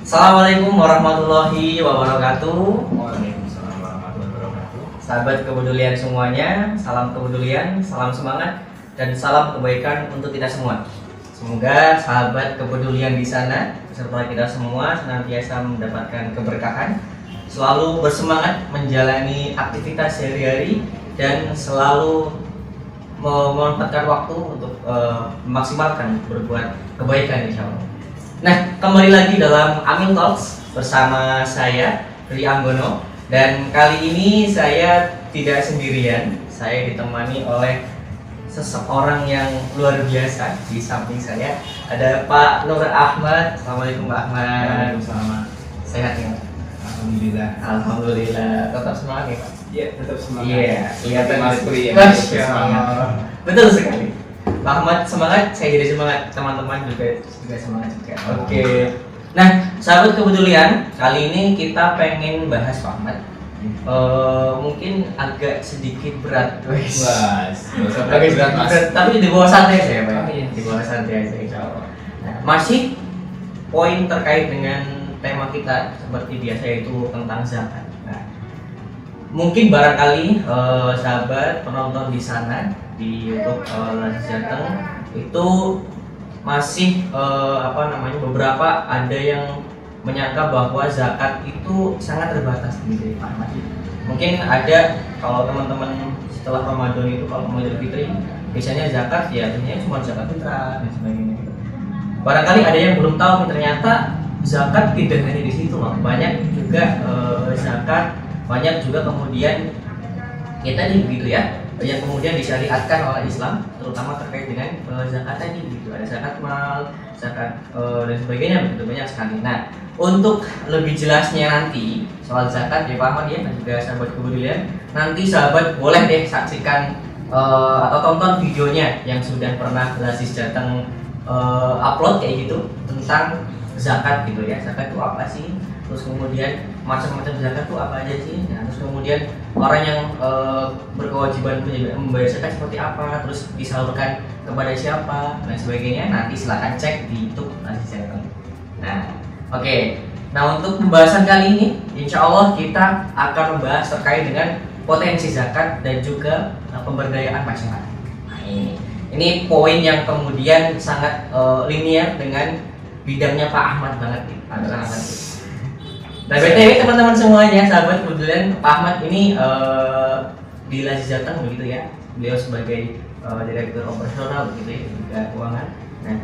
Assalamualaikum warahmatullahi wabarakatuh. Waalaikumsalam warahmatullahi wabarakatuh. Sahabat kepedulian semuanya, salam kepedulian, salam semangat, dan salam kebaikan untuk kita semua. Semoga sahabat kepedulian di sana beserta kita semua senantiasa mendapatkan keberkahan, selalu bersemangat menjalani aktivitas sehari-hari, dan selalu memanfaatkan waktu untuk memaksimalkan berbuat kebaikan insya Allah. Nah, kembali lagi dalam Amin Talks bersama saya Ri Anggono, dan kali ini saya tidak sendirian. Saya ditemani oleh seseorang yang luar biasa. Di samping saya ada Pak Nur Ahmad. Assalamualaikum Pak Ahmad. Waalaikumsalam. Sehat ya? Alhamdulillah. Alhamdulillah. Tetap semangat ya Pak? Iya, tetap semangat. Iya, kelihatan Mas Pri ya. Masya Semangat. Allah. Betul sekali. Pak Ahmad semangat, saya jadi semangat, teman-teman juga semangat juga. Oke. Nah, sahabat kepedulian, kali ini kita pengen bahas Pak Ahmad. Mungkin agak sedikit berat, guys. Wah, Agak sedikit berat, tapi di bawah santai saya, Pak. Oh, iya. Di bawah santai aja, insya Allah. Nah, masih poin terkait dengan tema kita seperti biasa, yaitu tentang zakat. Nah, mungkin barangkali sahabat penonton di sana di YouTube Lazis Jateng itu masih beberapa ada yang menyangka bahwa zakat itu sangat terbatas di Pak Ahmad. Mungkin ada, kalau teman-teman setelah Ramadan itu, kalau mau Idul Fitri biasanya zakat ya ternyata cuma zakat fitrah dan sebagainya gitu. Barangkali ada yang belum tahu ternyata zakat tidak hanya di situ loh. Banyak juga zakat, banyak juga kemudian kita nih begitu ya, yang kemudian disyariatkan oleh Islam, terutama terkait dengan zakat tadi gitu. Ada zakat mal, zakat dan sebagainya, begitu banyak sekali. Nah, untuk lebih jelasnya nanti soal zakat ya Pak Ahmad ya, dan juga sahabat kepedulian, nanti sahabat boleh deh saksikan atau tonton videonya yang sudah pernah Lazis Jateng upload kayak gitu tentang zakat gitu ya. Zakat itu apa sih? Terus kemudian macam-macam zakat itu apa aja sih? Nah, terus kemudian orang yang berkewajiban membayar zakat seperti apa? Terus disalurkan kepada siapa? Dan sebagainya. Nanti silahkan cek di YouTube Lazis Jateng. Nah, oke. Nah, untuk pembahasan kali ini, insya Allah kita akan membahas terkait dengan potensi zakat dan juga pemberdayaan masyarakat. Nah, ini poin yang kemudian sangat linear dengan bidangnya Pak Ahmad banget nih. Nah, BTW teman-teman semuanya, sahabat kebetulan Pak Ahmad ini di Lazis Jateng begitu ya. Beliau sebagai direktur operasional begitu ya, juga keuangan. Nah,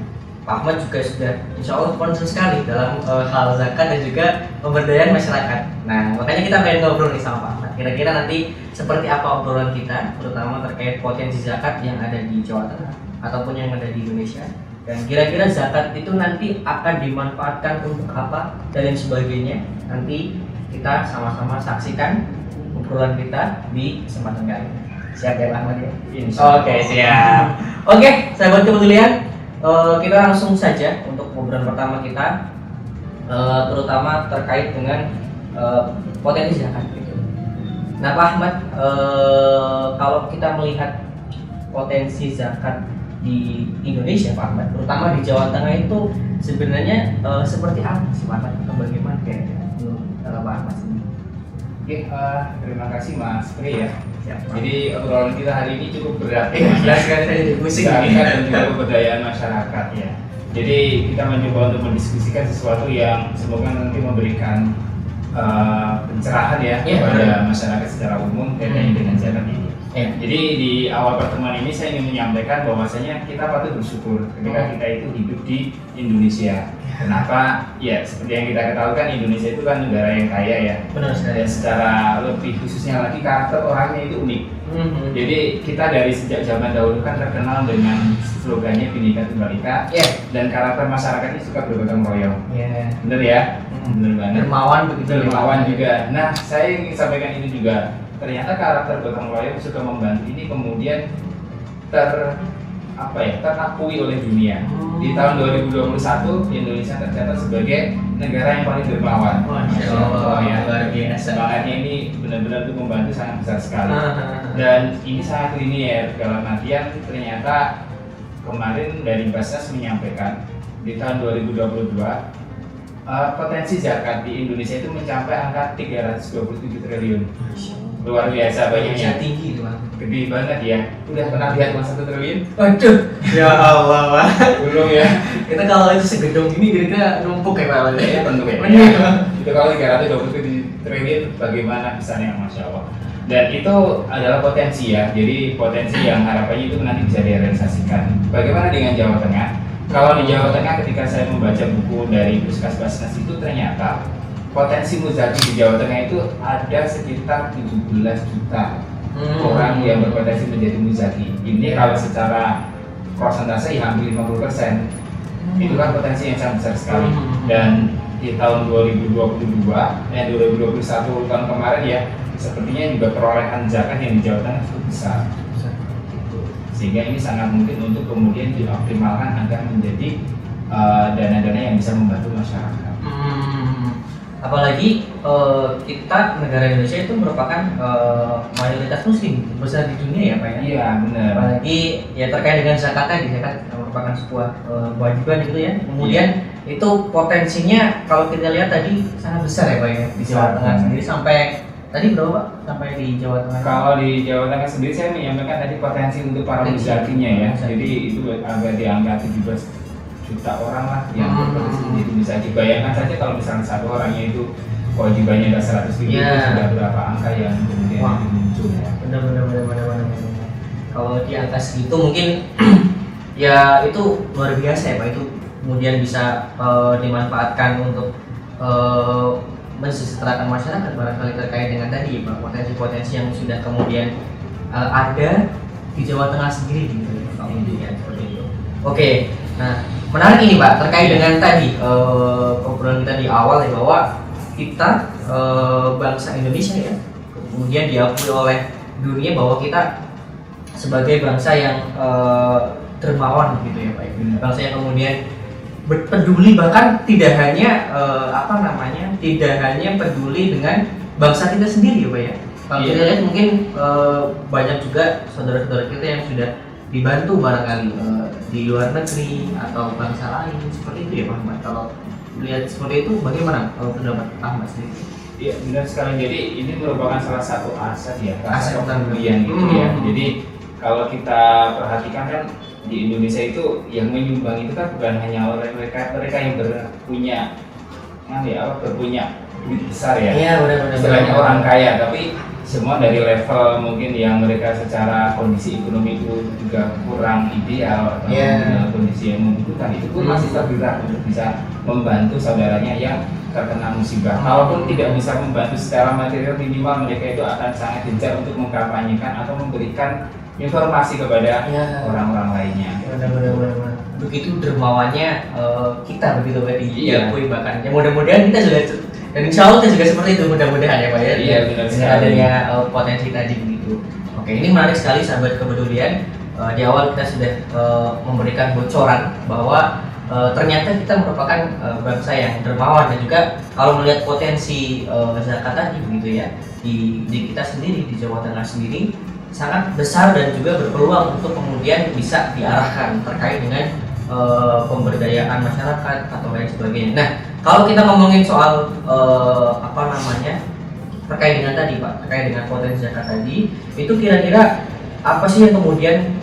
Pak Ahmad juga sudah insya Allah concern sekali dalam hal zakat dan juga pemberdayaan masyarakat. Nah, makanya kita pengen ngobrol nih sama Pak Ahmad. Kira-kira nanti seperti apa obrolan kita, terutama terkait potensi zakat yang ada di Jawa Tengah ataupun yang ada di Indonesia. Dan kira-kira zakat itu nanti akan dimanfaatkan untuk apa dan lain sebagainya. Nanti kita sama-sama saksikan obrolan kita di kesempatan kali ini. Siap ya Pak Ahmad ya? Oke, siap. Oke, sahabat kepedulian, kita langsung saja untuk obrolan pertama kita, terutama terkait dengan potensi zakat gitu. Nah Pak Ahmad, kalau kita melihat potensi zakat di Indonesia Pak Ahmad, terutama di Jawa Tengah itu sebenarnya seperti apa sih Pak Ahmad? Bagaimana kira-kira Pak Ahmad sendiri? Oke, terima kasih Mas Pri ya. Siap, Pak. Jadi obrolan kita hari ini cukup berat ya. Jelas sekali saya jadi pusing Zakat ini. dan juga pemberdayaan masyarakat ya. Jadi kita mencoba untuk mendiskusikan sesuatu yang semoga nanti memberikan pencerahan ya kepada masyarakat secara umum terkait dengan zakat ini. Jadi di awal pertemuan ini saya ingin menyampaikan bahwasanya kita patut bersyukur ketika kita itu hidup di Indonesia. Kenapa? Ya seperti yang kita ketahui kan Indonesia itu kan negara yang kaya ya. Benar sekali. Dan secara lebih khususnya lagi karakter orangnya itu unik. Jadi kita dari sejak zaman dahulu kan terkenal dengan slogannya Bhinneka Tunggal Ika. Dan karakter masyarakatnya suka bergotong royong. Bener ya? Bener banget. Dermawan begitu. Dermawan juga. Nah, saya ingin sampaikan ini juga. Ternyata karakter gotong royong suka membantu ini kemudian terakui oleh dunia. Di tahun 2021 Indonesia tercatat sebagai negara yang paling dermawan. Masya Allah, ya. luar biasa. Semangatnya ini benar-benar untuk membantu sangat besar sekali. Dan ini sangat linear dalam artian ternyata kemarin dari Basnas menyampaikan di tahun 2022 potensi zakat di Indonesia itu mencapai angka 327 triliun. Luar biasa banyaknya. Tinggi itu, Bang. Gede banget ya. Udah pernah lihat uang 1 triliun? Waduh, ya Allah, Pak. Belum ya? Kita kalau itu segedung ini kira-kira numpuk ya, Pak. Ya, tentu ya. Bener. Itu kalau 327 triliun bagaimana besarnya, Masya Allah. Dan itu adalah potensi ya. Jadi potensi yang harapannya itu nanti bisa direalisasikan. Bagaimana dengan Jawa Tengah? Kalau di Jawa Tengah ketika saya membaca buku dari Puskas Basnas itu ternyata potensi muzaki di Jawa Tengah itu ada sekitar 17 juta orang yang berpotensi menjadi muzaki. Ini kalau secara persentase ya hampir 50%. Itu kan potensi yang sangat besar sekali. Dan di tahun 2021 tahun kemarin ya, sepertinya juga perolehan zakat yang di Jawa Tengah cukup besar. Sehingga ini sangat mungkin untuk kemudian dioptimalkan agar menjadi dana-dana yang bisa membantu masyarakat. Apalagi kita negara Indonesia itu merupakan mayoritas muslim besar di dunia ya, Pak ya. Iya, benar. Apalagi ya terkait dengan zakat tadi, zakat merupakan sebuah kewajiban gitu ya. Kemudian itu potensinya kalau kita lihat tadi sangat besar ya, Pak ya, di Jawa Tengah sendiri. Sampai tadi berapa, Pak? Sampai di Jawa Tengah? Kalau di Jawa Tengah sendiri saya menyampaikan tadi potensi untuk para muzakinya ya. Jadi itu agak di angka 17 juta orang lah yang berpotensi menjadi muzaki. Bayangkan saja kalau misalnya satu orangnya itu kewajibannya ada 100 ribu, itu sudah berapa angka yang kemudian muncul ya. Benar. Kalau di angka segitu mungkin ya itu luar biasa ya, Pak. Itu kemudian bisa dimanfaatkan untuk mensejahterakan masyarakat barangkali terkait dengan tadi, Pak, potensi-potensi yang sudah kemudian ada di Jawa Tengah sendiri gitu ya, seperti itu. Oke, nah menarik ini, Pak, terkait dengan tadi obrolan kita di awal ya, bahwa kita bangsa Indonesia ya kemudian diakui oleh dunia bahwa kita sebagai bangsa yang dermawan gitu ya, Pak. Bangsa yang kemudian peduli, bahkan tidak hanya tidak hanya peduli dengan bangsa kita sendiri ya, Pak ya. Kalau kita lihat mungkin banyak juga saudara-saudara kita yang sudah dibantu barangkali di luar negeri atau bangsa lain seperti itu ya, Pak Ahmad. Kalau lihat seperti itu bagaimana pendapat Ahmad sendiri? Iya, benar sekali. Jadi ini merupakan salah satu aset ya, aset kemudian gitu ya. Jadi kalau kita perhatikan kan di Indonesia itu yang menyumbang itu kan bukan hanya mereka yang berpunya berpunya duit besar ya. Iya, benar. Istilahnya orang kaya, tapi semua dari level mungkin yang mereka secara kondisi ekonomi itu juga kurang ideal atau dalam kondisi yang membutuhkan, itu pun masih tergerak untuk bisa membantu saudaranya yang terkena musibah. Kalaupun tidak bisa membantu secara material, minimal mereka itu akan sangat gencar untuk mengkampanyekan atau memberikan informasi kepada orang-orang lainnya. Benar. Begitu dermawannya kita begitu Pak diakui bahkan. Ya mudah-mudahan kita juga, dan insya Allah kita juga seperti itu mudah-mudahan ya, Pak ya. Iya, benar dengan adanya potensi tadi begitu. Oke, ini menarik sekali sahabat kepedulian. Di awal kita sudah memberikan bocoran bahwa ternyata kita merupakan bangsa yang dermawan, dan juga kalau melihat potensi zakat tadi begitu ya di kita sendiri di Jawa Tengah sendiri sangat besar dan juga berpeluang untuk kemudian bisa diarahkan terkait dengan pemberdayaan masyarakat atau lain sebagainya. Nah, kalau kita ngomongin soal terkait dengan tadi, Pak, terkait dengan potensi zakat tadi, itu kira-kira apa sih yang kemudian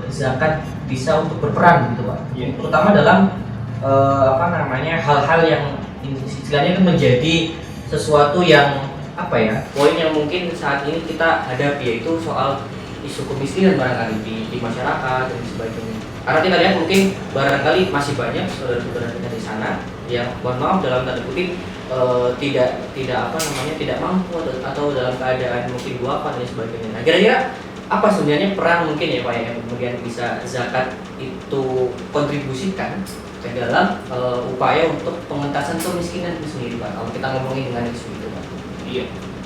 zakat bisa untuk berperan gitu, Pak? Terutama dalam hal-hal yang istilahnya itu menjadi sesuatu yang poin yang mungkin saat ini kita hadapi, yaitu soal isu kemiskinan barangkali di masyarakat dan sebagainya. Karena kita lihat mungkin barangkali masih banyak saudara-saudara kita di sana yang mohon maaf dalam tanda kutip tidak mampu atau dalam keadaan mungkin guapan dan sebagainya. Nah, kira-kira apa sebenarnya peran mungkin ya, Pak, yang kemudian bisa zakat itu kontribusikan ke dalam upaya untuk pengentasan kemiskinan itu sendiri, Pak? Kalau kita ngomongin dengan isu itu, Pak. Iya,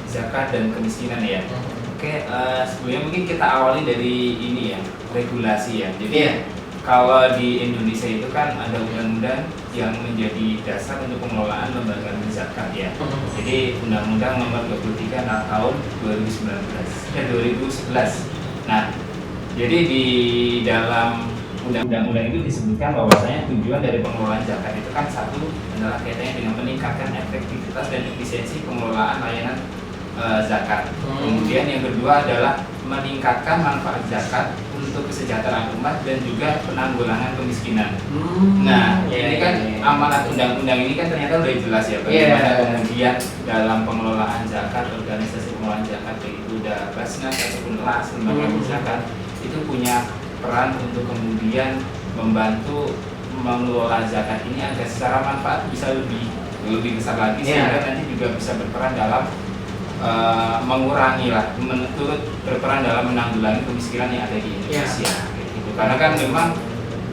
zakat dan kemiskinan ya. Oke, sebelumnya mungkin kita awali dari ini ya, regulasi ya. Jadi kalau di Indonesia itu kan ada undang-undang yang menjadi dasar untuk pengelolaan lembaga zakat ya. Jadi Undang-Undang Nomor 23 tahun 2011. Nah, jadi di dalam undang-undang itu disebutkan bahwasanya tujuan dari pengelolaan zakat itu kan satu adalah kaitannya dengan meningkatkan efektivitas dan efisiensi pengelolaan layanan zakat. Kemudian yang kedua adalah meningkatkan manfaat zakat untuk kesejahteraan umat dan juga penanggulangan kemiskinan. Nah, ini kan amanat undang-undang ini kan ternyata udah jelas ya bagaimana kemudian dalam pengelolaan zakat, organisasi pengelolaan zakat baik itu udah Basnas ataupun LAS, lembaga zakat itu punya peran untuk kemudian membantu mengelola zakat ini agar secara manfaat bisa lebih besar lagi sehingga nanti juga bisa berperan dalam mengurangi lah, turut berperan dalam menanggulangi kemiskinan yang ada di Indonesia. Gitu. Karena kan memang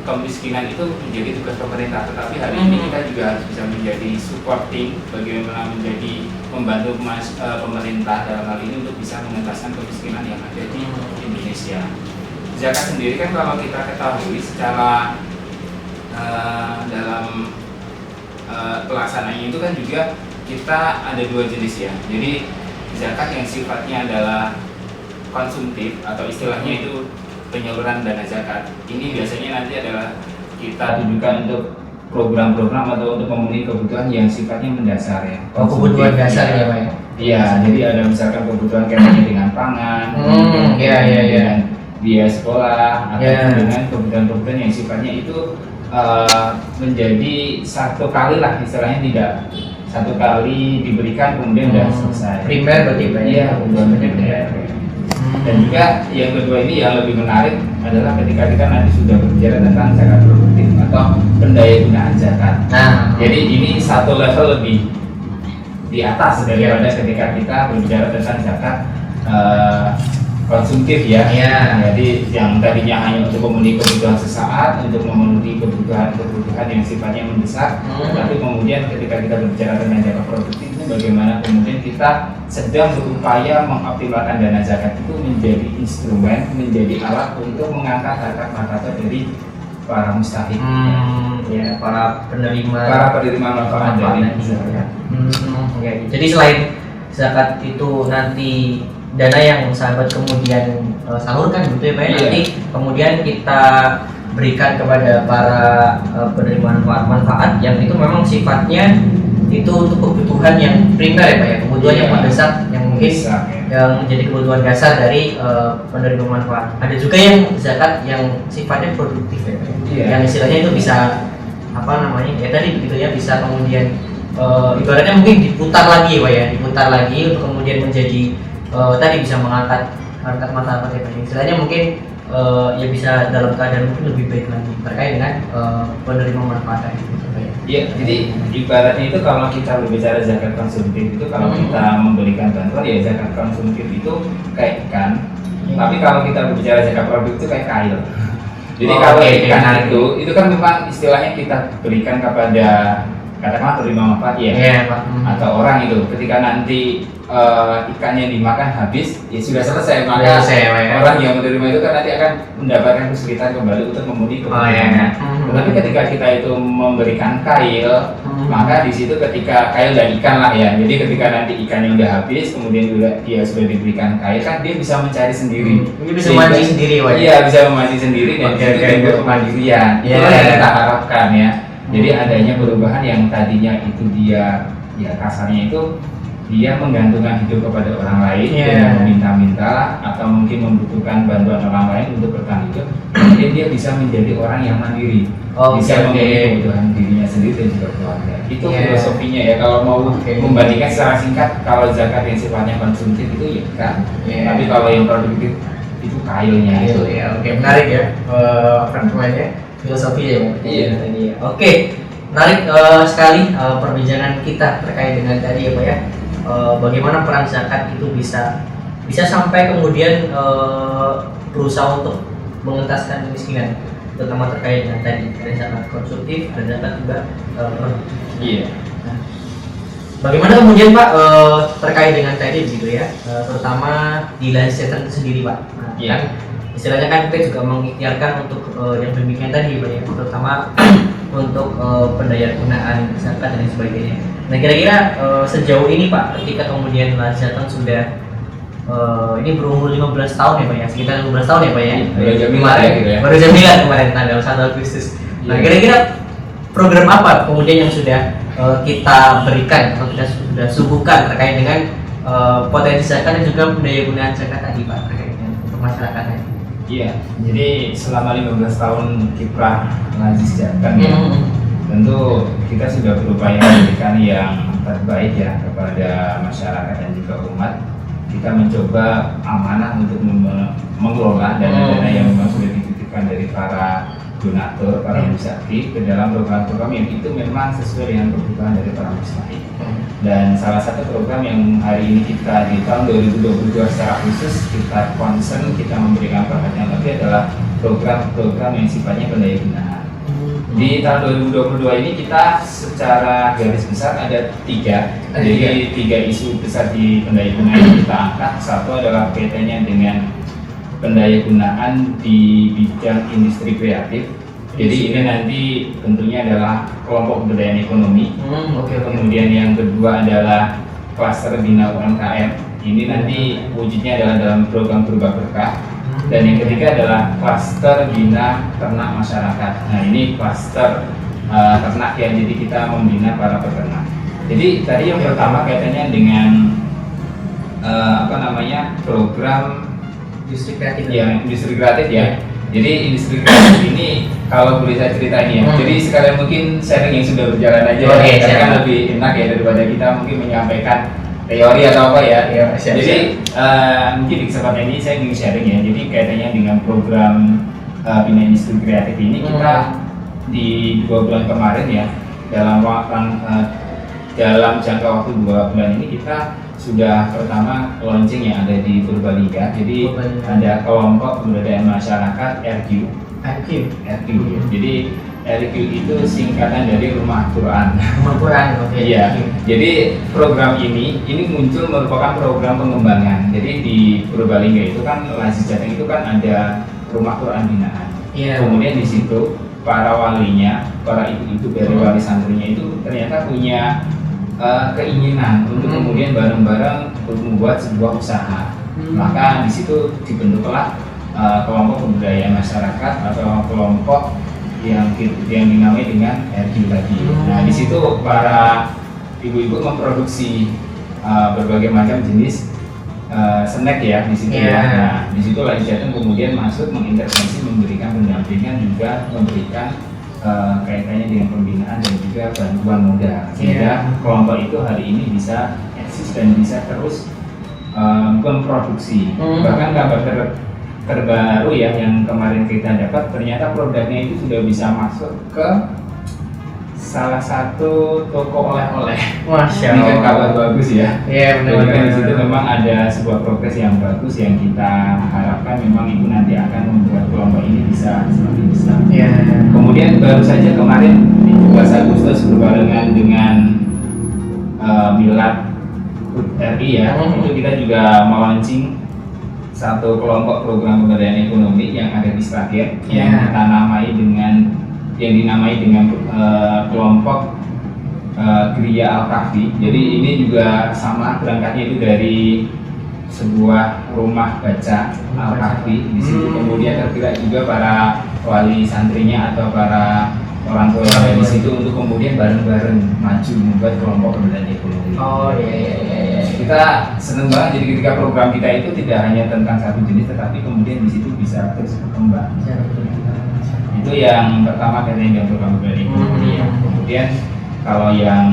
kemiskinan itu menjadi tugas pemerintah, tetapi hari ini kita juga harus bisa menjadi supporting, bagaimana menjadi membantu pemerintah dalam hal ini untuk bisa mengentaskan kemiskinan yang ada di Indonesia. Zakat sendiri kan kalau kita ketahui secara dalam pelaksanaannya itu kan juga kita ada dua jenis ya. Jadi zakat yang sifatnya adalah konsumtif atau istilahnya itu penyaluran dana zakat. Ini biasanya nanti adalah kita tujukan untuk program-program atau untuk memenuhi kebutuhan yang sifatnya mendasar ya. Kebutuhan dasar ya Pak ya? Iya, jadi ada misalkan kebutuhan kaitannya dengan pangan, dengan biaya sekolah, atau dengan kebutuhan-kebutuhan yang sifatnya itu menjadi satu kali lah istilahnya, tidak satu kali diberikan kemudian sudah selesai. Primer berarti Pak? Iya, kebutuhannya primer. Dan juga yang kedua ini yang lebih menarik adalah ketika kita nanti sudah berbicara tentang zakat produktif atau pendayagunaan zakat. Nah, jadi ini satu level lebih di atas daripada ketika kita berbicara tentang zakat konsumtif ya. Jadi yang tadinya hanya untuk memenuhi kebutuhan sesaat, untuk memenuhi kebutuhan yang sifatnya mendesak, tapi kemudian ketika kita berbicara tentang zakat produktif itu bagaimana kemudian kita sedang berupaya mengoptimalkan dana zakat itu menjadi instrumen, menjadi alat untuk mengangkat harkat martabat dari para mustahik, para penerima manfaat dari zakat. Jadi selain zakat itu nanti dana yang sahabat kemudian salurkan gitu ya Pak ya, nanti kemudian kita berikan kepada para penerima manfaat yang itu memang sifatnya itu untuk kebutuhan yang primer ya Pak ya, kebutuhan yang mendesak yang mungkin yang menjadi kebutuhan dasar dari penerima manfaat. Ada juga yang zakat yang sifatnya produktif ya Pak ya, yang istilahnya itu bisa apa namanya ya tadi begitu ya, bisa kemudian ibaratnya mungkin diputar lagi Pak ya, diputar lagi untuk kemudian menjadi tadi bisa mengangkat harkat martabat ya Pak. Istilahnya mungkin ya bisa dalam keadaan mungkin lebih baik lagi terkait dengan penerima manfaat itu Pak ya. Iya, jadi ibaratnya itu kalau kita berbicara zakat konsumtif itu kalau kita memberikan bantuan ya zakat konsumtif itu kayak ikan. Tapi kalau kita berbicara zakat produktif itu kayak kail. Jadi kalau ikan itu kan memang istilahnya kita berikan kepada katakanlah penerima manfaat atau orang itu ketika nanti ikannya dimakan habis ya sudah selesai, maka orang yang menerima itu kan nanti akan mendapatkan kesulitan kembali untuk memenuhi kebutuhannya. Tetapi ketika kita itu memberikan kail, maka di situ ketika kail dan ikan lah ya, jadi ketika nanti ikannya udah habis kemudian juga dia sudah diberikan kail kan dia bisa mencari sendiri, bisa memancing sendiri bisa memancing sendiri dan timbul kemandirian. Itulah yang kita harapkan ya. Jadi adanya perubahan yang tadinya itu dia ya kasarnya itu dia menggantungkan hidup kepada orang lain dengan meminta-minta atau mungkin membutuhkan bantuan orang lain untuk bertahan hidup, kemudian dia bisa menjadi orang yang mandiri, bisa memenuhi kebutuhan dirinya sendiri dan juga keluarga. Itu filosofinya ya. Kalau mau membandingkan secara singkat, kalau zakat yang sifatnya konsumtif itu ya kan, tapi kalau yang produktif itu kailnya itu ya. Menarik ya ya, filosofi ya. Menarik sekali perbincangan kita terkait dengan tadi ya Pak ya. Bagaimana peran zakat itu bisa sampai kemudian berusaha untuk mengentaskan kemiskinan, terutama terkait dengan tadi ada zakat konsumtif, ada zakat juga produktif. Nah, bagaimana kemudian Pak terkait dengan tadi begitu ya, terutama di Lansetan itu sendiri Pak. Kan istilahnya kan kita juga mengikhtiarkan untuk yang demikian tadi Pak ya, terutama untuk pendayagunaan zakat dan sebagainya. Nah kira-kira sejauh ini Pak, ketika kemudian Lansetan sudah ini berumur 15 tahun ya Pak ya, sekitar 15 tahun ya Pak ya. Baru jaminan Kemarin, ya, gitu ya. baru jaminan kemarin tanggal 1 Agustus. Nah, Iya. kira-kira program apa kemudian yang sudah kita berikan atau kita sudah suguhkan terkait dengan potensi zakat dan juga budaya gunaan zakat tadi Pak, terkait dengan untuk masyarakatnya. Iya, jadi selama 15 tahun kiprah ngaji zakat ya, tentu kita sudah berupaya memberikan yang terbaik ya kepada masyarakat dan juga umat. Kita mencoba amanah untuk mengelola dana-dana yang memang sudah dititipkan dari para donatur, para musafir ke dalam program-program yang itu memang sesuai dengan kebutuhan dari para musafir. Dan salah satu program yang hari ini kita di tahun 2022 secara khusus kita concern, kita memberikan perhatian lebih adalah program-program yang sifatnya pendaya gunaan. Di tahun 2022 ini kita secara garis besar ada tiga, jadi tiga isu besar di pendaya gunaan yang kita angkat. Satu adalah kaitannya dengan pendaya gunaan di bidang industri kreatif. Jadi ini nanti tentunya adalah kelompok pemberdayaan ekonomi. Kemudian yang kedua adalah klaster bina UMKM. Ini nanti wujudnya adalah dalam program Berubah Berkah. Dan yang ketiga adalah klaster bina ternak masyarakat. Nah ini klaster ternak ya, jadi kita membina para peternak. Jadi tadi yang pertama kaitannya dengan program Industri kreatif. ya, industri kreatif ya. Jadi industri kreatif ini kalau boleh saya ceritain ya. Jadi sekalian mungkin sharing yang sudah berjalan aja. Oke, Karena kan lebih enak ya daripada kita mungkin menyampaikan teori atau apa ya. Jadi mungkin di kesempatan ini saya ingin sharing ya. Jadi kaitannya dengan program bina industri kreatif ini kita di 2 bulan kemarin ya, dalam jangka waktu 2 bulan ini kita sudah pertama launching yang ada di Purbalingga. Jadi ada kelompok pemberdayaan masyarakat RQ. Ya. Jadi RQ itu singkatan dari Rumah Quran. Iya. Jadi program ini muncul merupakan program pengembangan. Jadi di Purbalingga itu kan Lazis Jateng itu kan ada Rumah Quran binaan. Kemudian di situ para walinya, para ibu-ibu dari wali santrinya itu ternyata punya keinginan untuk kemudian bareng-bareng membuat sebuah usaha. Maka di situ dibentuklah kelompok pemberdayaan masyarakat atau kelompok yang dinamai dengan RQ tadi. Nah di situ para ibu-ibu memproduksi berbagai macam jenis snack ya di situ ya. Nah di situ Lazis Jateng kemudian masuk mengintervensi, memberikan pendampingan, juga memberikan kaitannya dengan pembinaan dan juga bantuan modal, sehingga kelompok itu hari ini bisa eksis dan bisa terus memproduksi. Bahkan kabar terbaru ya yang kemarin kita dapat, ternyata produknya itu sudah bisa masuk ke salah satu toko oleh-oleh. Masya Ini kan Allah. kabar bagus ya. Iya Jadi kan di situ benar. memang ada sebuah progres yang bagus yang kita harapkan memang itu nanti akan membuat kelompok ini bisa semakin besar. Iya. Kemudian baru saja kemarin di 17 Agustus berbarengan dengan Milad HUT RI ya, itu kita juga melaunching satu kelompok program pemberdayaan ekonomi yang ada di Sragen yang kita dinamai dengan kelompok Geria Al-Kahfi. Jadi ini juga sama, berangkatnya itu dari sebuah rumah baca Al-Kahfi. Di situ kemudian tergerak juga para wali santrinya atau para orang tua yang ada di situ untuk kemudian bareng-bareng maju membuat kelompok pemberdayaan ekonomi. Oh iya. Kita seneng banget jadi ketika program kita itu tidak hanya tentang satu jenis, tetapi kemudian di situ bisa terus berkembang. Itu yang pertama kaitannya dengan program pemberdayaan ekonomi ya. Kemudian kalau yang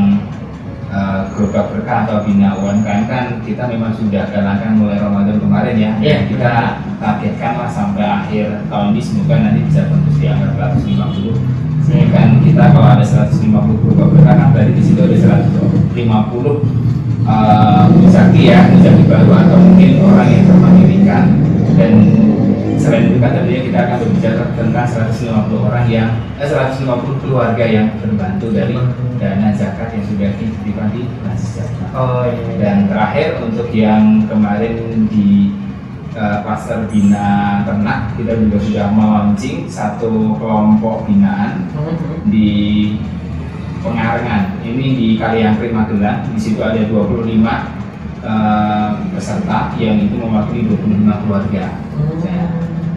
Berubah Berkah atau bina UMKM kan kita memang sudah galakkan mulai Ramadan kemarin ya. Kita targetkan lah sampai akhir tahun ini semoga nanti bisa tembus di angka 150. Sehingga kan kita kalau ada 150 Berubah Berkah kan berarti di situ ada 150 muzaki ya, muzaki baru atau mungkin orang yang termandirikan. Dan selain itu kan tentunya kita akan berbicara tentang 150 orang yang 150 keluarga yang terbantu dari dana zakat yang sudah diberikan di Lazis Jateng. Oh iya. Dan terakhir untuk yang kemarin di klaster bina ternak, kita juga sudah melaunching satu kelompok binaan di Pengarengan. Ini di Kaliangkring Magelang. Di situ ada 25 peserta yang itu mewakili 25 keluarga. Ya.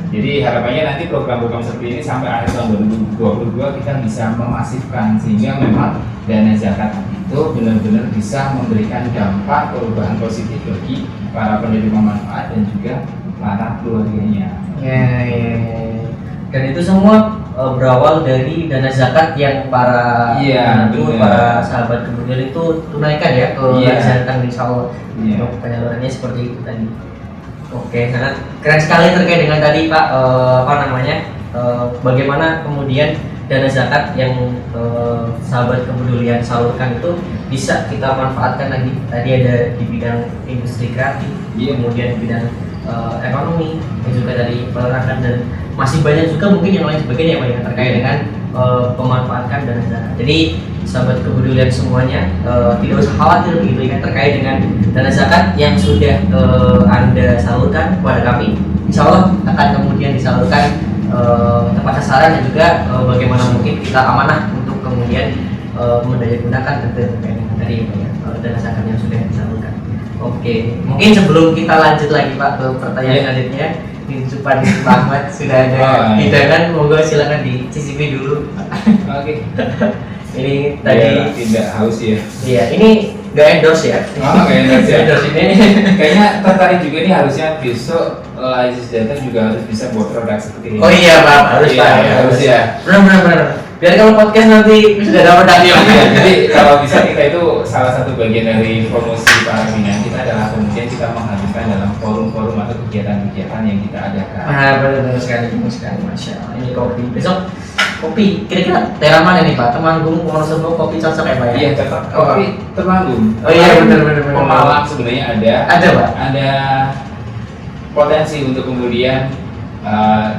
Jadi harapannya nanti program-program seperti ini sampai akhir tahun 2022 kita bisa memasifkan sehingga memang dana zakat itu benar-benar bisa memberikan dampak perubahan positif bagi para penerima manfaat dan juga para keluarganya. Ya. Dan itu semua berawal dari dana zakat yang para para sahabat kemudian itu tunaikan ya ke zakat, insya Allah. Untuk penyalurannya seperti itu tadi. Oke, sangat keren sekali terkait dengan tadi Pak bagaimana kemudian dana zakat yang sahabat kepedulian salurkan itu bisa kita manfaatkan lagi. Tadi ada di bidang industri kreatif, kemudian di bidang ekonomi, dan juga dari penerangan, dan masih banyak juga mungkin yang lain sebagainya yang terkait dengan pemanfaatan dana zakat. Jadi sahabat kepedulian semuanya tidak usah khawatir begitu ya terkait dengan dana zakat yang sudah Anda salurkan kepada kami. Insya Allah akan kemudian disalurkan tepat sasaran, dan juga bagaimana mungkin kita amanah untuk kemudian mendayagunakan terkait dengan tadi ya, dana zakat yang sudah disalurkan. Oke, mungkin sebelum kita lanjut lagi Pak ke pertanyaan selanjutnya, di depan Pak Ahmad sudah ada hidangan, monggo silakan dicicipi dulu. Oke. Ini tadi tidak haus ya. Iya, ini nggak endorse ya. Oh, nggak endorse ya. Endorse ini. Kayaknya tertarik juga nih, harusnya besok Laisis Data juga harus bisa buat produk seperti ini. Oh iya Pak, harus Pak. Harus ya. Benar. Biar kalau podcast nanti sudah dapat hadiah. Jadi kalau bisa kita itu salah satu bagian dari promosi para binaan kita adalah kemudian kita menghadirkan dalam forum-forum atau kegiatan-kegiatan yang kita adakan. Benar sekali, Masya Allah. Ini kopi. Besok kopi, kira-kira daerah mana nih Pak? Temanggung, Wonosobo, kopi cocok ya Pak ya? Iya cocok. Kopi Temanggung. Oh iya benar. Pemalang sebenarnya ada. Ada Pak. Ada potensi untuk kemudian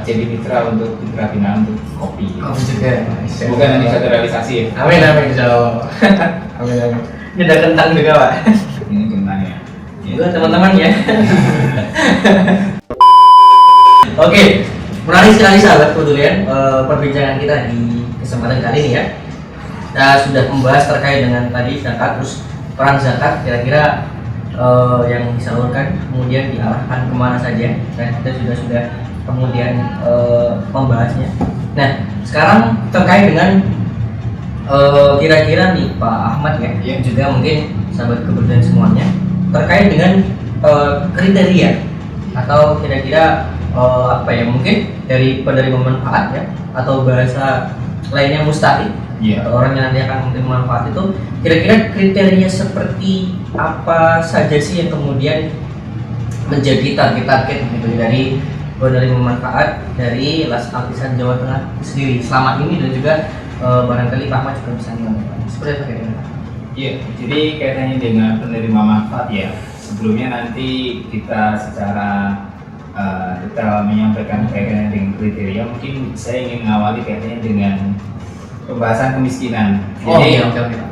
jadi mitra untuk mitra binaan untuk kopi. Kopi juga. Semoga nanti bisa terrealisasi ya. Amin insya Allah. Amin. Ini ada kentang juga Pak. Ini kentang ya. Itu teman-teman ya. Oke. Menarik sekali sahabat kepedulian perbincangan kita di kesempatan kali ini ya. Kita sudah membahas terkait dengan tadi zakat, terus peran zakat kira-kira yang disalurkan kemudian diarahkan kemana saja, dan kita sudah kemudian membahasnya. Nah sekarang terkait dengan kira-kira nih Pak Ahmad ya, yang juga mungkin sahabat kepedulian semuanya terkait dengan kriteria atau kira-kira mungkin dari penerima manfaat ya, atau bahasa lainnya mustahik, atau orang yang nanti akan menerima manfaat itu, kira-kira kriteria seperti apa saja sih yang kemudian menjadi target gitu dari penerima manfaat dari Las Artisan Jawa Tengah sendiri selama ini, dan juga barangkali Pak Ahmad juga bisa menyampaikan seperti apa kira-kira? Iya, jadi kaitannya dengan penerima manfaat ya, sebelumnya nanti kita secara kita menyampaikan kaitannya dengan kriteria, mungkin saya ingin mengawali kaitannya dengan pembahasan kemiskinan. Jadi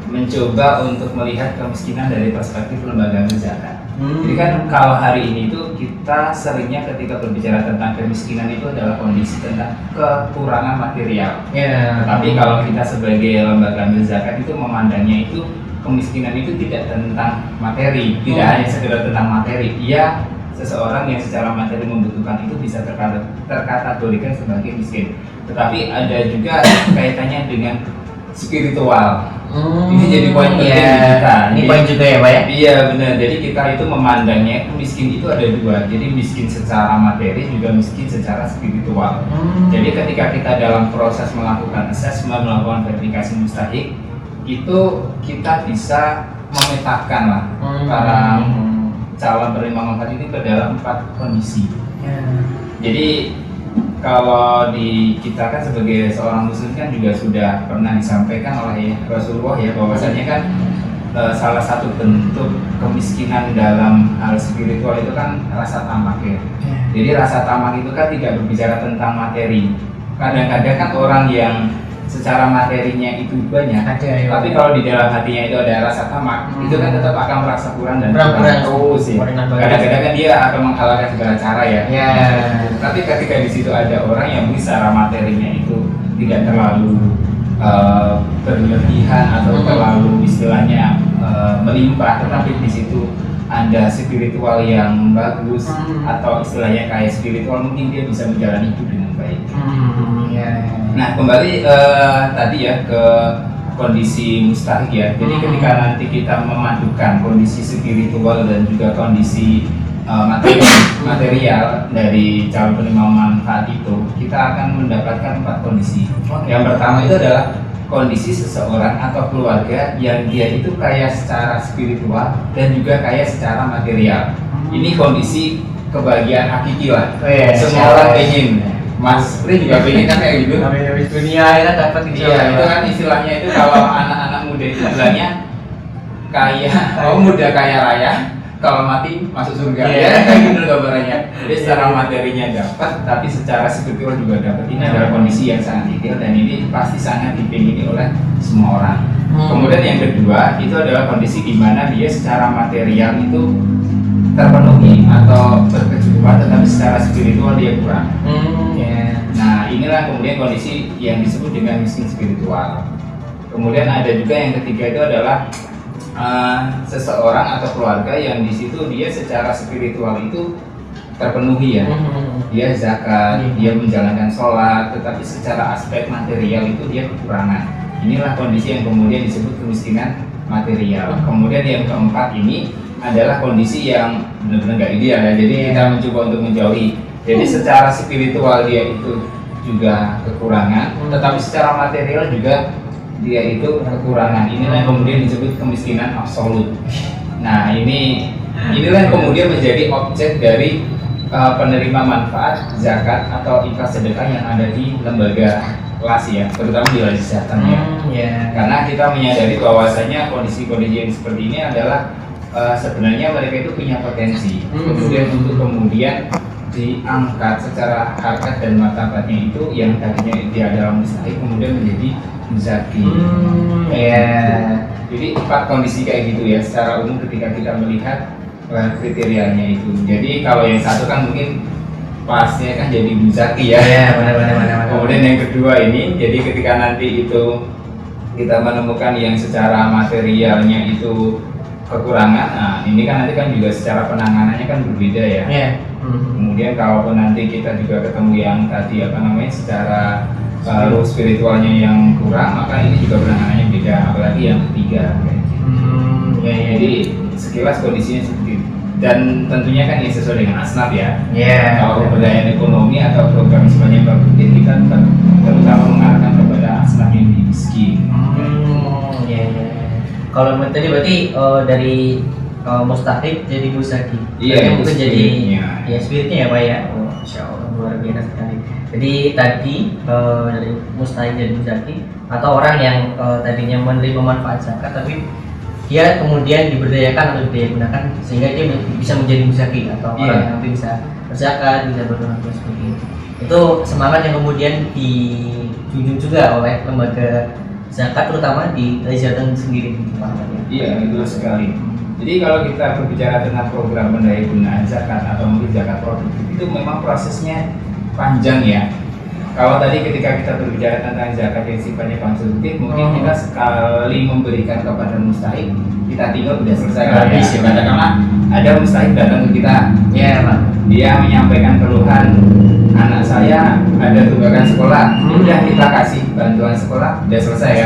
mencoba untuk melihat kemiskinan dari perspektif lembaga zakat. Jadi kan kalau hari ini itu kita seringnya ketika berbicara tentang kemiskinan itu adalah kondisi tentang kekurangan material. Tapi kalau kita sebagai lembaga zakat itu memandangnya itu kemiskinan itu tidak tentang materi, tidak hanya sekedar tentang materi. Ia seseorang yang secara materi membutuhkan itu bisa terkategorikan sebagai miskin. Tetapi ada juga kaitannya dengan spiritual. Ini jadi poin penting di kita. Ini poin juga ya Pak ya? Iya benar. Jadi kita itu memandangnya miskin itu ada dua. Jadi miskin secara materi, juga miskin secara spiritual. Jadi ketika kita dalam proses melakukan assessment, melakukan verifikasi mustahik, itu kita bisa memetakan lah para calon penerima manfaat ini ke dalam 4 kondisi. Jadi kalau di kita kan sebagai seorang muslim kan juga sudah pernah disampaikan oleh Rasulullah ya, bahwasanya kan salah satu bentuk kemiskinan dalam hal spiritual itu kan rasa tamak ya. Jadi rasa tamak itu kan tidak berbicara tentang materi. Kadang-kadang kan orang yang secara materinya itu banyak, tapi kalau di dalam hatinya itu ada rasa tamak, itu kan tetap akan merasa kurang dan kurang terus ya. Kadang-kadang kan dia akan menghalalkan segala cara ya. Tapi ketika di situ ada orang yang secara materinya itu tidak terlalu berlebihan atau terlalu istilahnya melimpah, tetapi di situ ada spiritual yang bagus atau istilahnya kayak spiritual, mungkin dia bisa menjalani hidup dengan baik. Nah, kembali tadi ya ke kondisi mustahik ya. Jadi ketika nanti kita memadukan kondisi spiritual dan juga kondisi material dari calon penerima manfaat itu, kita akan mendapatkan 4 kondisi. Yang pertama itu adalah kondisi seseorang atau keluarga yang dia itu kaya secara spiritual dan juga kaya secara material. Ini kondisi kebahagiaan hakiki lah. Semua orang pengen. Mas Pri juga pengen kan kayak gitu. Habis dunia kita dapat gitu. Iya, itu kan istilahnya itu kalau anak-anak muda itu bilangnya kaya, muda kaya raya, kalau mati masuk surga. Ya, kayak gitu gambarannya. Jadi secara materinya dapat, tapi secara spiritual juga dapat. Ini adalah kondisi yang sangat ideal dan ini pasti sangat dipingini oleh semua orang. Kemudian yang kedua itu adalah kondisi di mana dia secara material itu terpenuhi atau berkecukupan, tetapi secara spiritual dia kurang. Nah, inilah kemudian kondisi yang disebut dengan miskin spiritual. Kemudian ada juga yang ketiga itu adalah seseorang atau keluarga yang di situ dia secara spiritual itu terpenuhi ya. Dia zakat, dia menjalankan sholat, tetapi secara aspek material itu dia kekurangan. Inilah kondisi yang kemudian disebut kemiskinan material. Kemudian yang keempat ini adalah kondisi yang benar-benar nggak ideal ya. Jadi kita mencoba untuk menjauhi. Jadi secara spiritual dia itu juga kekurangan, tetapi secara material juga dia itu kekurangan. Inilah yang kemudian disebut kemiskinan absolut. Nah, inilah yang kemudian menjadi objek dari penerima manfaat zakat atau infak sedekah yang ada di lembaga kelas ya, terutama di lembaga kesehatan ya. Karena kita menyadari bahwasanya kondisi-kondisi yang seperti ini adalah sebenarnya mereka itu punya potensi, kemudian untuk kemudian diangkat secara harkat dan martabatnya itu yang tadinya dia adalah mustahik kemudian menjadi muzaki. Jadi 4 kondisi kayak gitu ya secara umum ketika kita melihat kriterianya itu. Jadi kalau yang satu kan mungkin pasnya kan jadi muzaki ya. Benar. Kemudian yang kedua ini, jadi ketika nanti itu kita menemukan yang secara materialnya itu kekurangan, nah ini kan nanti kan juga secara penanganannya kan berbeda ya. Kemudian kalaupun nanti kita juga ketemu yang tadi secara spiritualnya yang kurang, maka ini juga penanganannya beda, apalagi yang ketiga. Jadi sekilas kondisinya seperti itu. Dan tentunya kan ini sesuai dengan asnaf ya. Kalau pemberdayaan ekonomi atau program sifatnya produktif, kita terutama mengarahkan kepada asnaf yang miskin. Kalau tadi berarti dari mustahik jadi muzaki. Mungkin jadi spiritnya ya Pak ya. Insya Allah luar biasa sekali. Jadi tadi dari mustahik jadi muzaki atau orang yang tadinya menerima manfaat zakat tapi dia kemudian diberdayakan atau digunakan sehingga dia bisa menjadi muzaki atau orang yang nanti bisa berzakat, bisa berdoa seperti itu. Itu semangat yang kemudian dijunjung juga oleh lembaga zakat terutama di Jateng sendiri. Iya, betul sekali. Jadi kalau kita berbicara tentang program pendayagunaan zakat atau mungkin zakat produktif itu memang prosesnya panjang ya. Kalau tadi ketika kita berbicara tentang zakat yang sifatnya konsumtif, mungkin kita sekali memberikan kepada mustahik, kita tinggal udah selesai habis ya. Karena ada mustahik datang ke kita, dia menyampaikan keluhan, anak saya ada tunggakan sekolah, udah kita kasih bantuan sekolah, udah selesai ya.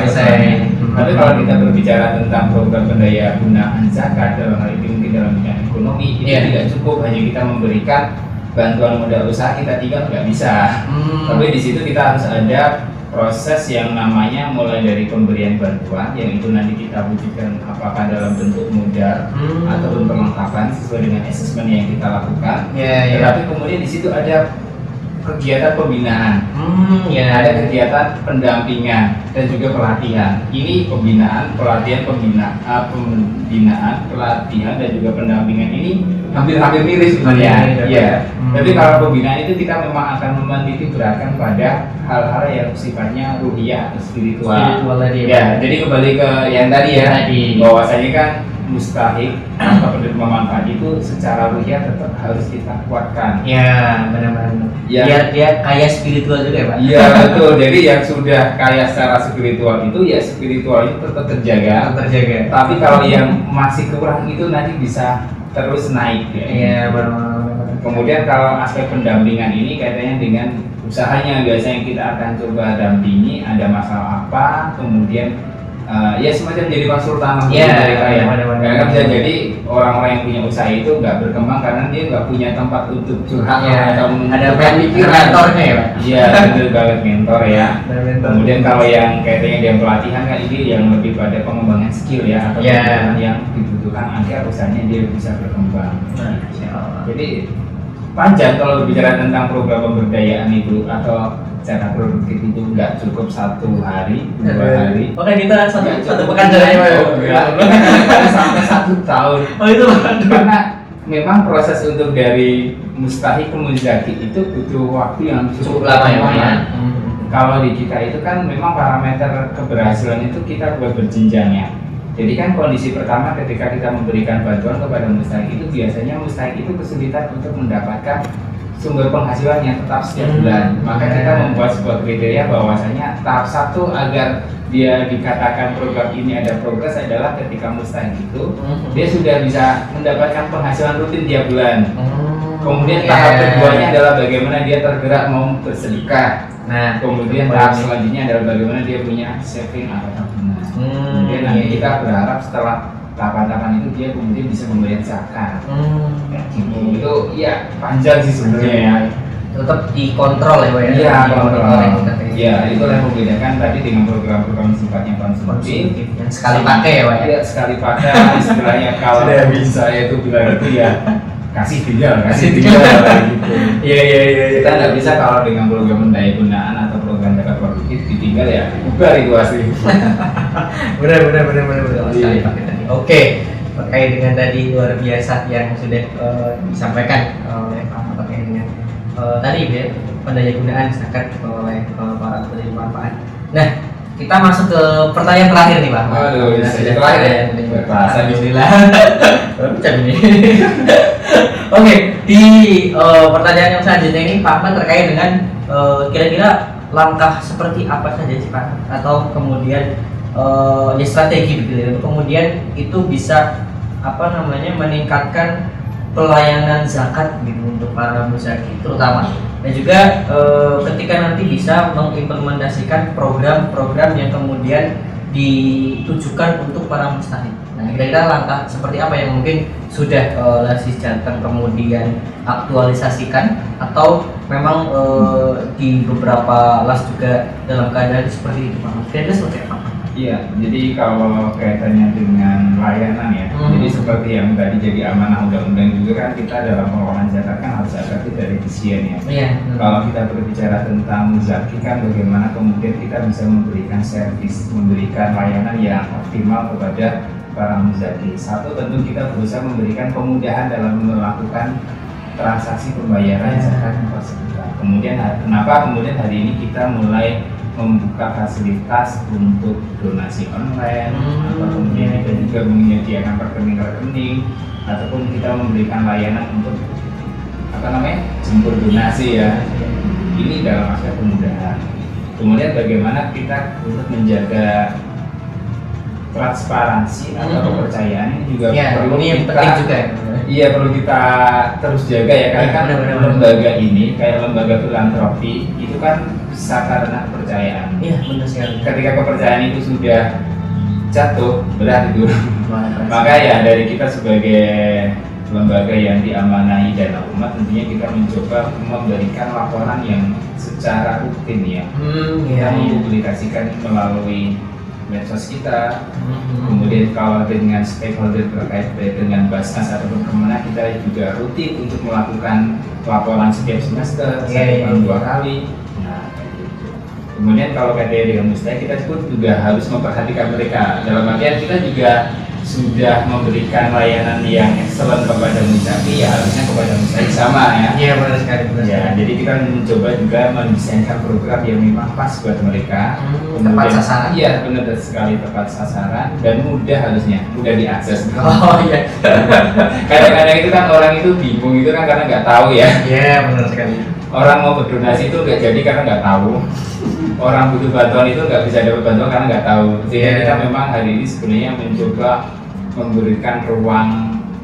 Tapi kalau kita berbicara tentang program pendayagunaan zakat dalam hal ini mungkin dalam bidang ekonomi, itu tidak cukup hanya kita memberikan bantuan modal usaha, kita tinggal nggak bisa. Tapi di situ kita harus ada proses yang namanya mulai dari pemberian bantuan, yang itu nanti kita wujudkan apakah dalam bentuk modal ataupun perlengkapan sesuai dengan asesmen yang kita lakukan. Tetapi kemudian di situ ada kegiatan pembinaan, ada kegiatan pendampingan dan juga pelatihan. Ini pembinaan, pelatihan, pelatihan dan juga pendampingan ini hampir-hampir mirip sebenarnya. Tapi kalau pembinaan itu kita memang akan menitik beratkan pada hal-hal yang sifatnya ruhiyah atau spiritual. Jadi kembali ke yang tadi ya, bahwasanya kan mustahik atau penerima manfaat itu secara ruhiyah tetap harus kita kuatkan. Benar-benar. Biar dia kaya spiritual juga ya Pak. Iya betul. Jadi yang sudah kaya secara spiritual itu ya spiritualnya tetap terjaga. Tapi kalau yang masih kurang itu nanti bisa terus naik ya. Iya, benar. Kemudian kalau aspek pendampingan ini kaitannya dengan usahanya, biasanya kita akan coba dampingi ada masalah apa, kemudian ya semacam jadi konsultan untuk mereka ya. Karena bisa jadi orang-orang yang punya usaha itu nggak berkembang karena dia nggak punya tempat untuk curhat atau ada mentornya ya Pak? Iya, betul banget, mentor ya. Kemudian kalau yang kaitannya dengan pelatihan kan ini yang lebih pada pengembangan skill ya, atau pengembangan yang dibutuhkan agar usahanya dia bisa berkembang. Jadi panjang kalau berbicara tentang program pemberdayaan itu atau cara produktif itu nggak cukup 1 hari, 2 hari. Oke, kita satu pekan saja ya. Sampai 1 tahun. Oh itu karena memang proses untuk dari mustahik ke muzaki itu butuh waktu yang cukup lama ya. Kalau di kita itu kan memang parameter keberhasilan itu kita buat berjenjang ya. Jadi kan kondisi pertama ketika kita memberikan bantuan kepada mustahik itu biasanya mustahik itu kesulitan untuk mendapatkan sumber penghasilan yang tetap setiap bulan. Maka kita membuat sebuah kriteria bahwasanya tahap 1 agar dia dikatakan program ini ada progres adalah ketika mustahik itu dia sudah bisa mendapatkan penghasilan rutin tiap bulan. Kemudian tahap keduanya adalah bagaimana dia tergerak mau bersedekah. Nah, kemudian tahap selanjutnya adalah bagaimana dia punya saving atau tabungan. Kemudian nanti kita berharap setelah tahapan-tahapan itu dia kemudian bisa membayar zakat. Itu ya panjang sih sebenarnya ya. Tetap dikontrol ya Pak ya. Iya, kontrol. Ya, itulah yang membedakan tadi dengan program-program sifatnya konsumtif yang sekali pakai ya Pak ya. Iya, sekali pakai istilahnya kalau bisa itu bilang itu ya kasih tinggal gitu. Iya. Kita nggak bisa kalau dengan program pendaya gunaan atau program zakat produktif ditinggal ya bubar itu asli. benar sekali pakai tadi. Oke, terkait dengan tadi luar biasa yang sudah disampaikan oleh Pak terkait dengan tadi ya pendaya gunaan zakat oleh para penerima manfaat. Nah, kita masuk ke pertanyaan terakhir nih Pak. Aduh, terakhir ya. Alhamdulillah. Macam ini. Oke, di pertanyaan yang selanjutnya ini Pak Ahmad terkait dengan kira-kira langkah seperti apa saja sih Pak, atau kemudian ya strategi begitu, kemudian itu bisa meningkatkan pelayanan zakat gitu untuk para muzaki terutama, dan juga ketika nanti bisa mengimplementasikan program-program yang kemudian ditujukan untuk para mustahik. Nah, kira-kira langkah seperti apa yang mungkin sudah Lasis Jateng kemudian aktualisasikan, atau memang di beberapa las juga dalam keadaan seperti itu Pak? Kira-kira seperti apa? Iya, jadi kalau kaitannya dengan layanan ya, jadi seperti yang tadi jadi amanah undang-undang juga kan kita dalam pengelolaan zakat kan harus ada dari efisien ya. Iya. Kalau kita berbicara tentang muzaki kan bagaimana kemudian kita bisa memberikan servis, memberikan layanan yang optimal kepada para muzaki. Satu, tentu kita berusaha memberikan kemudahan dalam melakukan transaksi pembayaran zakat tersebut. Kemudian kenapa kemudian hari ini kita mulai membuka fasilitas untuk donasi online, atau kemudian kita juga menyediakan rekening-rekening, ataupun kita memberikan layanan untuk jemput donasi ya. Ini dalam aspek kemudahan. Kemudian bagaimana kita untuk menjaga transparansi atau kepercayaan ini juga perlu penting juga ya. Iya, perlu kita terus jaga ya, karena kan lembaga ini kayak lembaga filantropi itu kan bisa karena kepercayaan. Iya, benar sekali. Ketika kepercayaan itu sudah jatuh, berat itu. Maka ya dari kita sebagai lembaga yang diamanahi dana umat, tentunya kita mencoba memberikan laporan yang secara rutin ya. Kita mempublikasikan melalui medsos kita, kemudian kalau dengan stakeholder terkait dengan Basnas ataupun Kemenang, kita juga rutin untuk melakukan laporan setiap semester, 1 2 kali. Nah, kemudian kalau kaitannya dengan mustahik, kita juga harus memperhatikan mereka. Dalam artian kita juga sudah memberikan layanan yang excellent kepada muzaki, ya harusnya kepada mustahik sama ya. Iya, benar sekali. Ya, jadi kita mencoba juga mendesainkan program yang memang pas buat mereka. Tepat sasaran. Iya, benar sekali, tepat sasaran dan harusnya mudah diakses. Oh iya. Kadang-kadang itu kan orang itu bingung itu kan karena nggak tahu ya. Iya, benar sekali. Orang mau berdonasi itu nggak jadi karena nggak tahu. Orang butuh bantuan itu nggak bisa dapat bantuan karena nggak tahu. Jadi kita memang hari ini sebenarnya mencoba memberikan ruang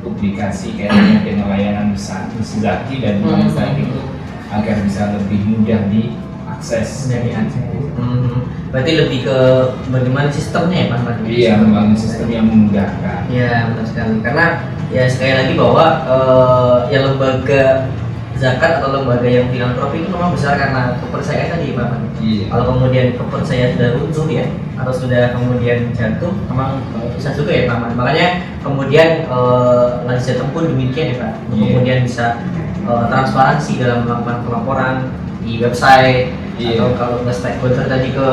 publikasi kaitannya dengan layanan Zaki dan Bank Zaki itu agar bisa lebih mudah diakses. Berarti lebih ke bagaimana sistemnya ya Pak? Iya, membangun sistem yang memudahkan. Ya benar sekali, karena ya sekali lagi bahwa ya lembaga zakat atau lembaga yang filantropi itu memang besar karena kepercayaan tadi Pak. Iya. Kalau kemudian kepercayaan sudah runtuh ya, atau sudah kemudian jatuh, memang susah juga ya Pak. Makanya kemudian Lansjateng pun demikian ya Pak. Kemudian bisa transparansi dalam melakukan pelaporan di website, atau kalau nggak stakeholder tadi ke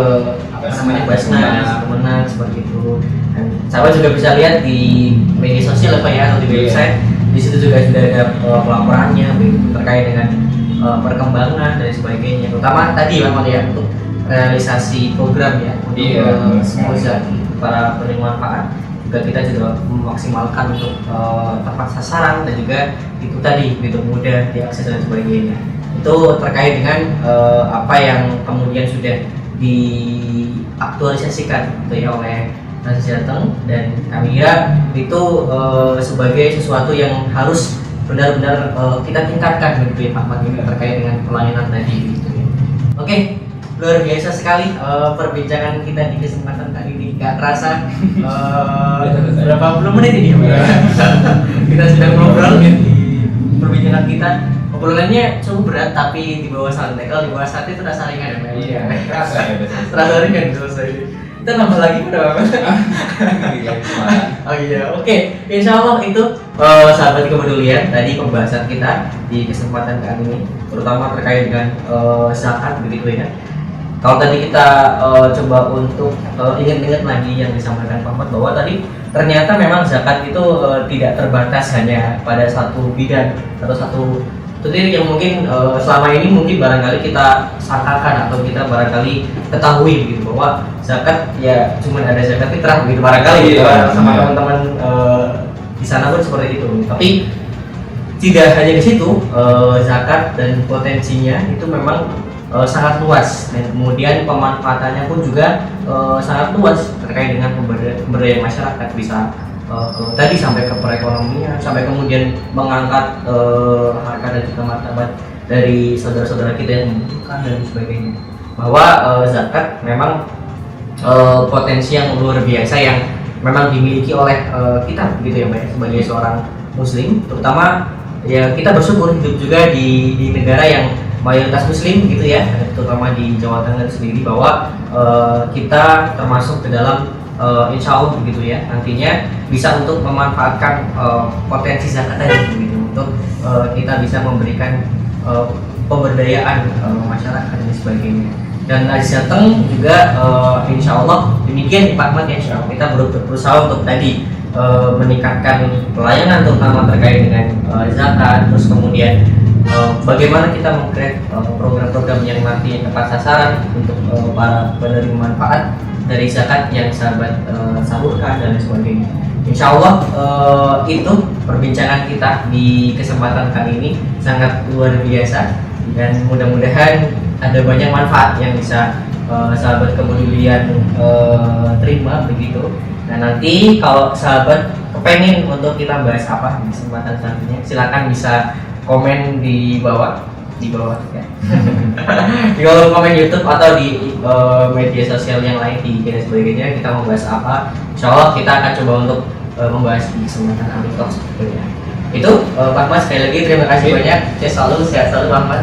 apa namanya Basnas, Kemenak seperti itu. Dan sahabat juga bisa lihat di media sosial apa ya, atau di website. Di situ juga sudah ada pelaporannya terkait dengan perkembangan dan sebagainya. Terutama tadi Pak ya, untuk realisasi program ya, untuk Zaki para penerima manfaat. Juga kita juga memaksimalkan untuk tepat sasaran dan juga itu tadi gitu mudah diakses dan sebagainya. Itu terkait dengan apa yang kemudian sudah diaktualisasikan gitu ya oleh Lansjateng, dan kami kira itu sebagai sesuatu yang harus benar-benar kita tingkatkan gitu ya Pak terkait dengan pelayanan tadi gitu ya. Oke, luar biasa sekali perbincangan kita di kesempatan kali ini. Gak terasa berapa puluh menit ini ya kita sudah ngobrol di perbincangan kita. Obrolannya cukup berat tapi di bawah santai. Kalau di bawah santai itu rasa ringan ya Pak. Iya, terasa ya. Terasa ringan selesai. Kita nambah lagi berapa? Oh iya, oke. Insya Allah itu sahabat kepedulian tadi pembahasan kita di kesempatan kali ini, terutama terkait dengan zakat begitu ya. Kalau tadi kita coba untuk ingat-ingat lagi yang disampaikan Pak Ahmad, bahwa tadi ternyata memang zakat itu tidak terbatas hanya pada satu bidang atau satu titik yang mungkin selama ini mungkin barangkali kita sangkakan atau kita barangkali ketahui gitu bahwa zakat ya cuma ada zakat fitrah gitu barangkali gitu sama teman-teman di sana pun seperti itu. Tapi tidak hanya di situ, zakat dan potensinya itu memang sangat luas, dan kemudian pemanfaatannya pun juga sangat luas terkait dengan pemberdayaan masyarakat, bisa tadi sampai ke perekonomian, sampai kemudian mengangkat harkat dan juga martabat dari saudara-saudara kita yang membutuhkan dan sebagainya. Bahwa zakat memang potensi yang luar biasa yang memang dimiliki oleh kita gitu ya Mbak, sebagai seorang muslim, terutama ya kita bersyukur hidup juga di negara yang mayoritas muslim gitu ya, terutama di Jawa Tengah sendiri, bahwa kita termasuk ke dalam insya Allah begitu ya, nantinya bisa untuk memanfaatkan potensi zakat tadi begitu, untuk kita bisa memberikan pemberdayaan masyarakat dan sebagainya. Dan Lansjateng juga insya Allah demikian Pak Ahmad ya, kita berusaha untuk tadi meningkatkan pelayanan terutama terkait dengan zakat, terus kemudian bagaimana kita meng-create program-program yang nanti tepat sasaran untuk para penerima manfaat dari zakat yang sahabat salurkan dan sebagainya. Insya Allah itu perbincangan kita di kesempatan kali ini sangat luar biasa, dan mudah-mudahan ada banyak manfaat yang bisa sahabat kepedulian terima begitu. Dan nanti kalau sahabat kepengen untuk kita bahas apa di kesempatan selanjutnya, silakan bisa komen di bawah ya. Di kolom komen YouTube atau di media sosial yang lain di dan sebagainya, kita mau bahas apa, insya Allah kita akan coba untuk membahas di kesempatan Amin Talks sebetulnya. Itu Pak Mas, sekali lagi terima kasih banyak. Saya selalu sehat selalu Pak Mas,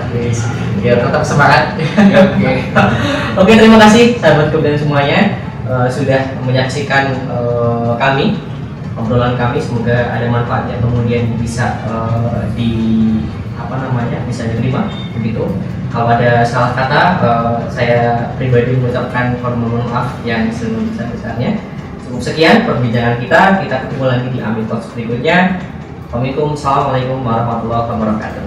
biar tetap semangat. Oke, terima kasih sahabat kepedulian semuanya sudah menyaksikan kami, obrolan kami. Semoga ada manfaatnya, kemudian bisa bisa diterima begitu. Kalau ada salah kata, saya pribadi mengucapkan permohonan maaf yang sebesar-besarnya. Cukup sekian perbincangan kita ketemu lagi di Amin Talks berikutnya. Assalamualaikum warahmatullahi wabarakatuh.